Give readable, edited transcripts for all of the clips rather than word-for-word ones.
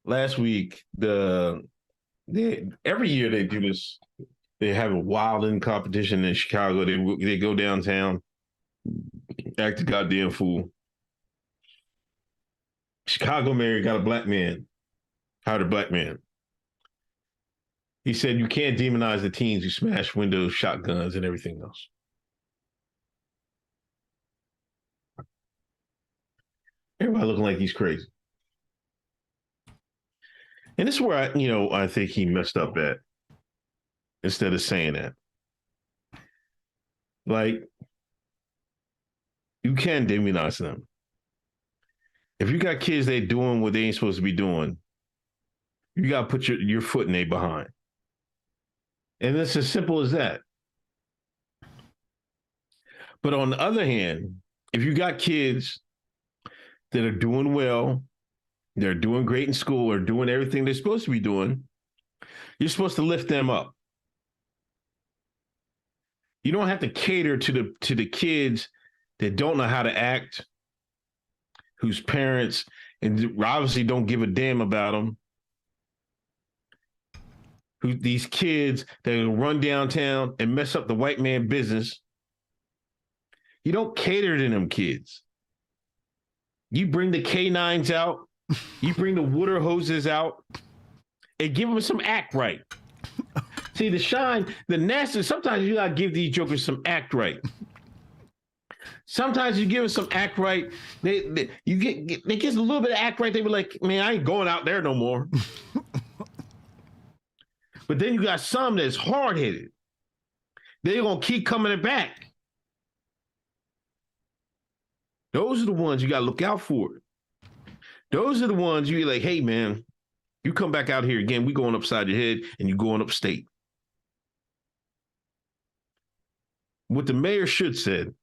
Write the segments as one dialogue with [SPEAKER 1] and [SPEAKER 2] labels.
[SPEAKER 1] last week, every year they do this. They have a wilding competition in Chicago. They go downtown, act a goddamn fool. Chicago mayor got a black man, hired a black man. He said you can't demonize the teens who smash windows, shotguns, and everything else. Everybody looking like he's crazy. And this is where I think he messed up at. Instead of saying that, like, you can demonize them. If you got kids that doing what they ain't supposed to be doing, you got to put your foot in their behind. And it's as simple as that. But on the other hand, if you got kids that are doing well, they're doing great in school, or doing everything they're supposed to be doing, you're supposed to lift them up. You don't have to cater to the kids that don't know how to act, whose parents and obviously don't give a damn about them. These kids that run downtown and mess up the white man business. You don't cater to them kids. You bring the K9s out, you bring the water hoses out, and give them some act right. See, the nasty, sometimes you gotta give these jokers some act right. Sometimes you give them some act right. They get a little bit of act right. They be like, man, I ain't going out there no more. But then you got some that's hard-headed. They're gonna keep coming back. Those are the ones you gotta look out for. Those are the ones you're like, hey man, you come back out here again, we going upside your head and you going upstate. What the mayor should said,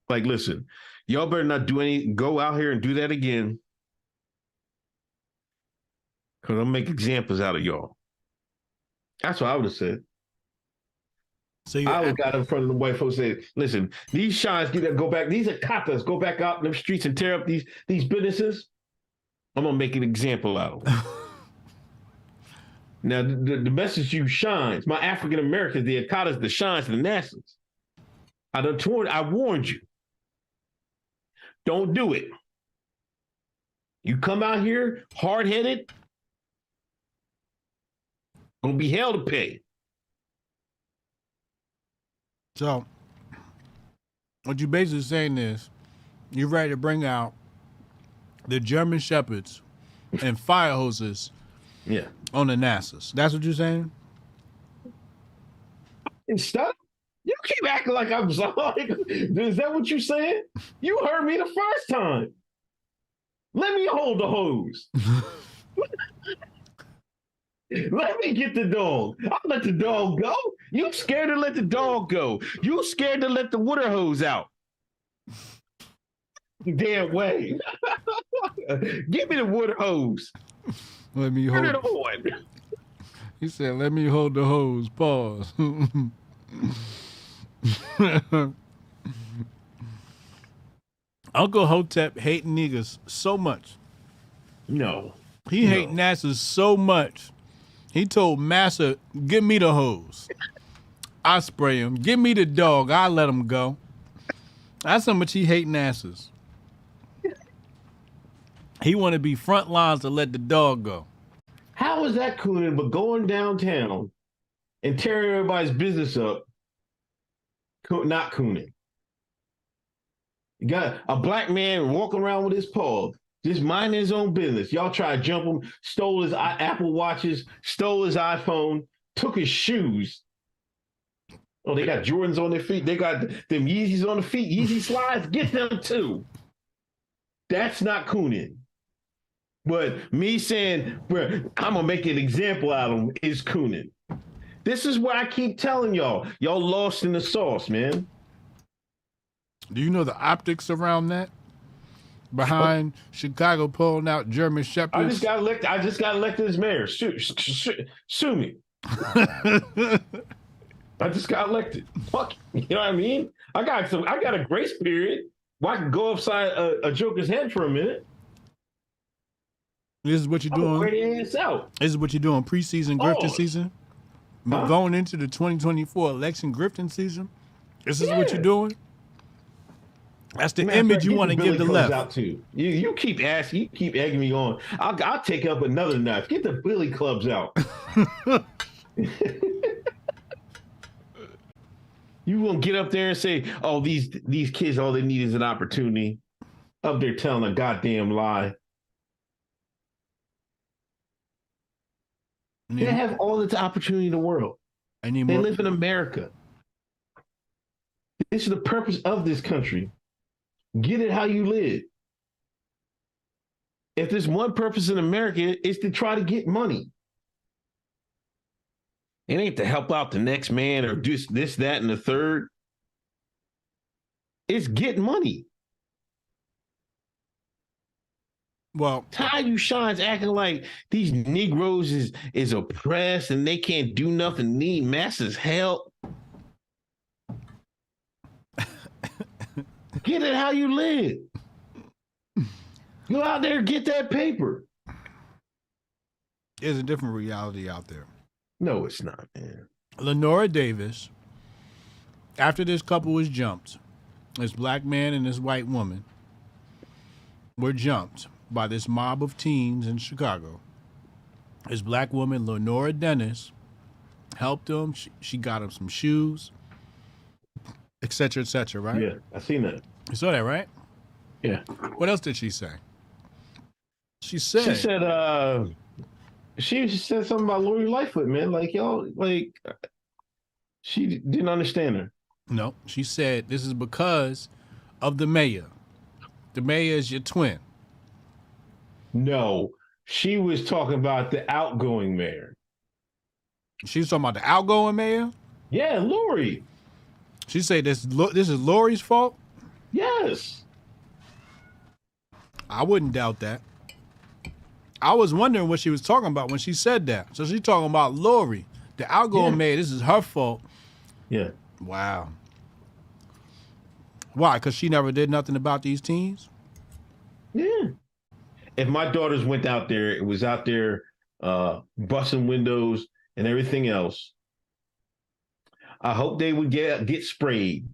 [SPEAKER 1] like, listen, y'all better not go out here and do that again. Because I'll make examples out of y'all. That's what I would have said. So I would have got in front of the white folks and said, listen, these shines go back, these are coppers, go back out in the streets and tear up these businesses. I'm going to make an example out of them. Now, the message you shines, my African Americans, the Akatas, the shines, the Nassas. I warned you. Don't do it. You come out here hard-headed, gonna be hell to pay.
[SPEAKER 2] So, what you basically saying is, you're ready to bring out the German Shepherds and fire hoses on the Nassas. That's what you're saying?
[SPEAKER 1] And stuff? You keep acting like I'm sorry. Is that what you're saying? You heard me the first time. Let me hold the hose. Let me get the dog. I'll let the dog go. You scared to let the dog go. You scared to let the water hose out. Damn way. Give me the water hose.
[SPEAKER 2] Let me hold
[SPEAKER 1] it on.
[SPEAKER 2] He said, let me hold the hose. Pause. Uncle Hotep hate niggas so much.
[SPEAKER 1] No.
[SPEAKER 2] He hate NASA so much. He told Massa, give me the hose. I spray him. Give me the dog. I let him go. That's how much he hate NASA's. He want to be front lines to let the dog go.
[SPEAKER 1] How is that cooning but going downtown and tearing everybody's business up, not cooning? You got a black man walking around with his paw, just minding his own business. Y'all try to jump him, stole his Apple Watches, stole his iPhone, took his shoes. Oh, they got Jordans on their feet. They got them Yeezys on the feet, Yeezy slides. Get them too. That's not cooning. But me saying, I'm going to make an example out of him is cooning. This is where I keep telling y'all. Y'all lost in the sauce, man.
[SPEAKER 2] Do you know the optics around that? Behind Chicago pulling out German Shepherds?
[SPEAKER 1] I just got elected as mayor. Sue me. I just got elected. Fuck, you know what I mean? I got a grace period where I can go upside a joker's head for a minute.
[SPEAKER 2] This is what you're doing.
[SPEAKER 1] Wear their ass out.
[SPEAKER 2] This is what you're doing preseason grifting season. Huh? Going into the 2024 election grifting season. This is what you're doing. That's the image you want to give the left.
[SPEAKER 1] Out too. You keep asking, you keep egging me on. I'll take up another knife. Get the billy clubs out. You won't get up there and say, "Oh, these kids, all they need is an opportunity." Up there telling a goddamn lie. They have all the opportunity in the world. They live in America. This is the purpose of this country. Get it how you live. If there's one purpose in America, it's to try to get money. It ain't to help out the next man or do this, that, and the third. It's get money.
[SPEAKER 2] Well,
[SPEAKER 1] Ty Shines acting like these Negroes is oppressed and they can't do nothing, need masses help. Get it how you live. Go out there and get that paper.
[SPEAKER 2] There's a different reality out there.
[SPEAKER 1] No, it's not, man.
[SPEAKER 2] Lenora Davis, after this couple was jumped, this black man and this white woman were jumped by this mob of teens in Chicago. This black woman, Lenora Dennis, helped him. She got him some shoes, et cetera, right?
[SPEAKER 1] Yeah, I seen that.
[SPEAKER 2] You saw that, right?
[SPEAKER 1] Yeah.
[SPEAKER 2] What else did she say? She said
[SPEAKER 1] something about Lori Lightfoot, man. Like, y'all, like, she didn't understand her.
[SPEAKER 2] No, she said this is because of the mayor. The mayor is your twin.
[SPEAKER 1] No, she was talking about the outgoing mayor.
[SPEAKER 2] She was talking about the outgoing mayor?
[SPEAKER 1] Yeah, Lori.
[SPEAKER 2] She said this is Lori's fault?
[SPEAKER 1] Yes.
[SPEAKER 2] I wouldn't doubt that. I was wondering what she was talking about when she said that. So she's talking about Lori, the outgoing mayor. This is her fault.
[SPEAKER 1] Yeah.
[SPEAKER 2] Wow. Why? Because she never did nothing about these teens?
[SPEAKER 1] Yeah. If my daughters went out there, it was out there busting windows and everything else, I hope they would get sprayed.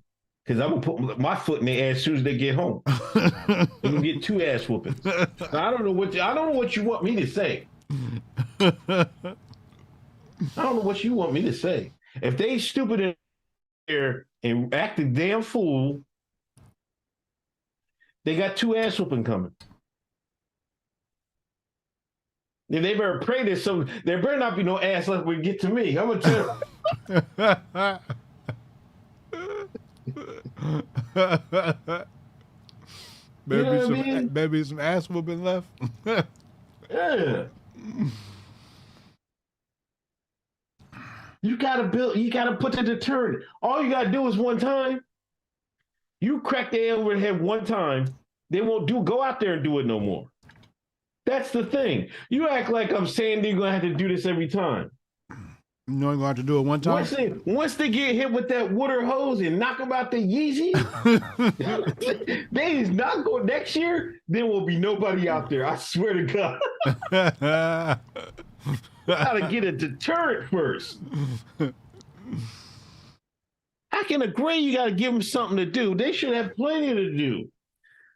[SPEAKER 1] Because I'm going to put my foot in their ass as soon as they get home. They're going to get 2 ass whoopings. I don't know what you want me to say. I don't know what you want me to say. If they stupid in there and act a damn fool, they got 2 ass whooping coming. If they better pray there's some, there better not be no ass left when it get to me. I'm going to tell you.
[SPEAKER 2] Maybe some ass whooping left.
[SPEAKER 1] Yeah. You gotta put the deterrent. All you gotta do is one time. You crack their over the head one time, they won't go out there and do it no more. That's the thing. You act like I'm saying they're gonna have to do this every time.
[SPEAKER 2] You know, you're gonna have to do it one time.
[SPEAKER 1] Once they get hit with that water hose and knock them out the Yeezy, they is not going next year. There will be nobody out there. I swear to God. Gotta get a deterrent first. I can agree you gotta give them something to do. They should have plenty to do.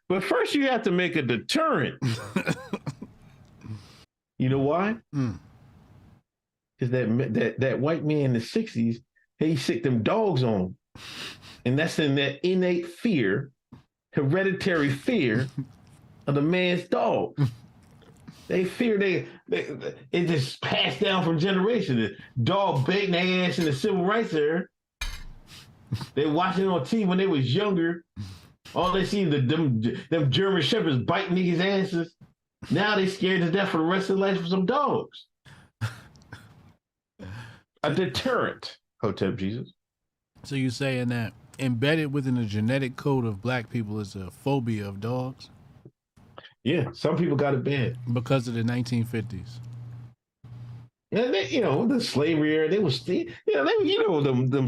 [SPEAKER 1] But first you have to make a deterrent. You know why? Because that white man in the 60s, he sicked them dogs on him. And that's in that innate fear, hereditary fear of the man's dog. They fear it just passed down from generation. The dog baiting their ass in the civil rights era. They watching it on TV when they was younger. All they see them German shepherds biting niggas' asses. Now they scared to death for the rest of their life for some dogs. A deterrent, Hotep Jesus.
[SPEAKER 2] So you're saying that embedded within the genetic code of black people is a phobia of dogs?
[SPEAKER 1] Yeah, some people got it bad.
[SPEAKER 2] Because of the 1950s.
[SPEAKER 1] Yeah, the slavery era, them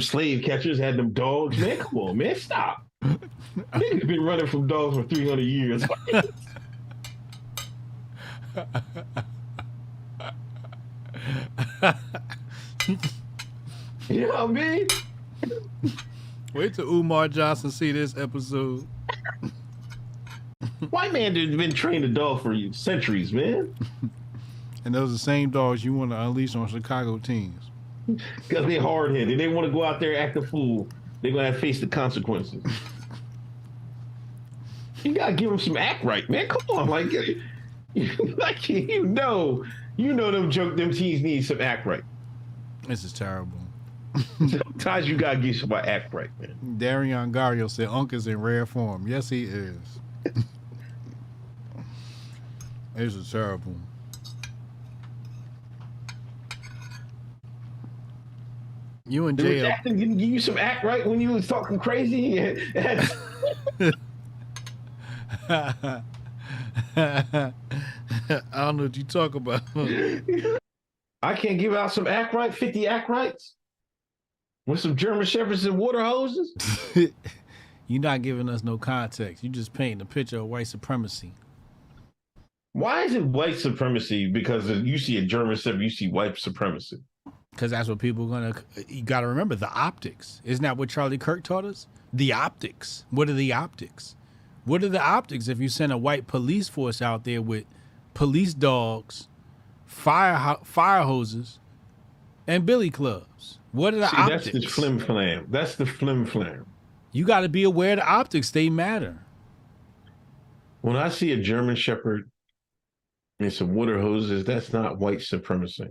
[SPEAKER 1] slave catchers had them dogs. Man, come on, man, stop. Niggas been running from dogs for 300 years. You know what I mean?
[SPEAKER 2] Wait till Umar Johnson see this episode.
[SPEAKER 1] White man has been trained a dog for centuries, man.
[SPEAKER 2] And those are the same dogs you want to unleash on Chicago teams.
[SPEAKER 1] Because they're hard headed. They want to go out there and act a fool. They're going to have to face the consequences. You got to give them some act right, man. Come on. Like you know them teams need some act right.
[SPEAKER 2] This is terrible.
[SPEAKER 1] Sometimes you got to give somebody act right, man.
[SPEAKER 2] Darion Gario said Uncle's in rare form. Yes, he is. This is terrible. You and Jay.
[SPEAKER 1] Jackson didn't give you some act right when you was talking crazy.
[SPEAKER 2] I don't know what you talk about.
[SPEAKER 1] I can't give out some act right, 50 act rights with some German shepherds and water hoses.
[SPEAKER 2] You're not giving us no context. You just painting a picture of white supremacy.
[SPEAKER 1] Why is it white supremacy? Because you see a German shepherd, you see white supremacy.
[SPEAKER 2] Because that's what people are gonna. You got to remember the optics. Isn't that what Charlie Kirk taught us? The optics. What are the optics? What are the optics if you send a white police force out there with police dogs, fire hoses, and billy clubs? What are the optics?
[SPEAKER 1] That's the flim flam. That's the flim flam.
[SPEAKER 2] You got to be aware of the optics. They matter.
[SPEAKER 1] When I see a German shepherd and some water hoses, that's not white supremacy.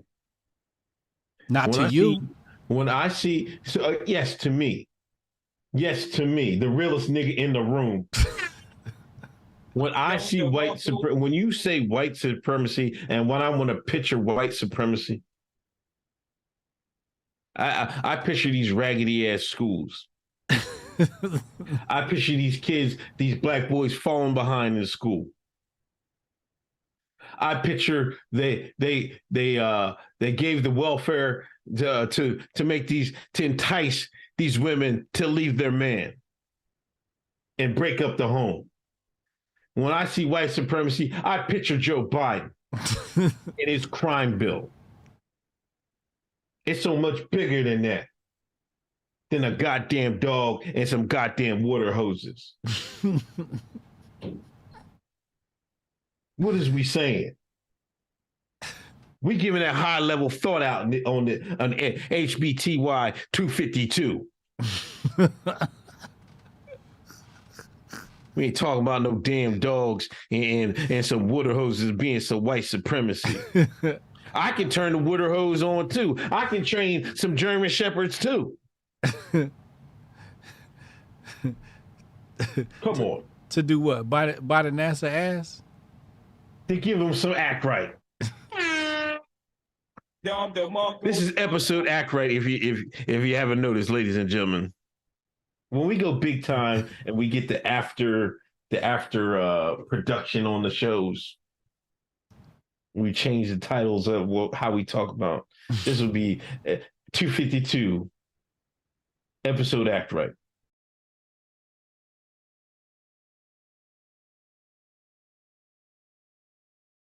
[SPEAKER 2] Not to you.
[SPEAKER 1] When I see, yes, to me. Yes, to me, the realest nigga in the room. When I see when you say white supremacy and when I want to picture white supremacy, I picture these raggedy ass schools. I picture these kids, these black boys falling behind in school. I picture they gave the welfare to entice these women to leave their man and break up the home. When I see white supremacy, I picture Joe Biden and his crime bill. It's so much bigger than that. Than a goddamn dog and some goddamn water hoses. What is we saying? We giving that high level thought out on HBTY 252. We ain't talking about no damn dogs and some water hoses being some white supremacy. I can turn the water hose on too. I can train some German shepherds too. Come on.
[SPEAKER 2] To do what? By the NASA ass?
[SPEAKER 1] To give them some act right. This is episode act right. If you haven't noticed, ladies and gentlemen, when we go big time and we get the after production on the shows, we change the titles of how we talk about. This will be 252 episode act right.